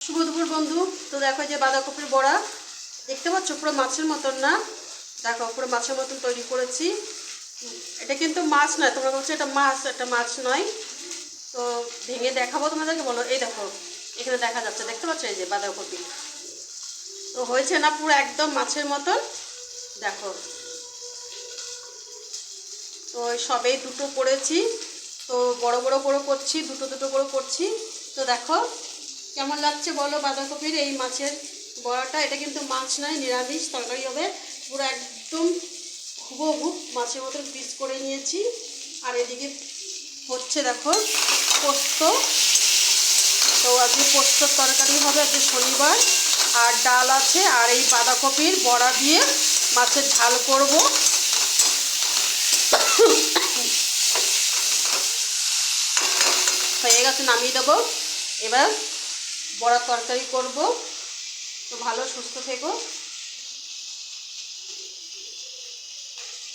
শুভ দুপুর বন্ধু। তো দেখো যে বাঁধাকপির বড়া দেখতে পাচ্ছ, পুরো মাছের মতন না? দেখো পুরো মাছের মতন তৈরি করেছি। এটা কিন্তু মাছ নয়, তোমরা বলছো এটা মাছ, এটা মাছ নয়। তো ভেঙে দেখাবো তোমাদেরকে, বলো। এই দেখো এখানে দেখা যাচ্ছে, দেখতে পাচ্ছ এই যে বাঁধাকপি। তো হয়েছে না পুরো একদম মাছের মতন? দেখো, তো সবেই দুটো করেছি। তো বড় বড় করে করছি, দুটো দুটো করে করছি। তো দেখো কেমন লাগছে বলো বাঁধাকপির এই মাছের বড়াটা। এটা কিন্তু মাছ নয়, নিরামিষ তরকারি হবে। পুরো একদম হুবহু মাছের মতন পিস করে নিয়েছি। আর এদিকে হচ্ছে দেখো পোস্ত। তো আজকে পোস্তর তরকারি হবে, আজকে শনিবার। আর ডাল আছে, আর এই বাঁধাকপির বড়া দিয়ে মাছের ঝাল করব। হয়ে গেছে, নামিয়ে দেবো। এবার বড়া তরকারি করব। তো ভালো সুস্থ থেকো।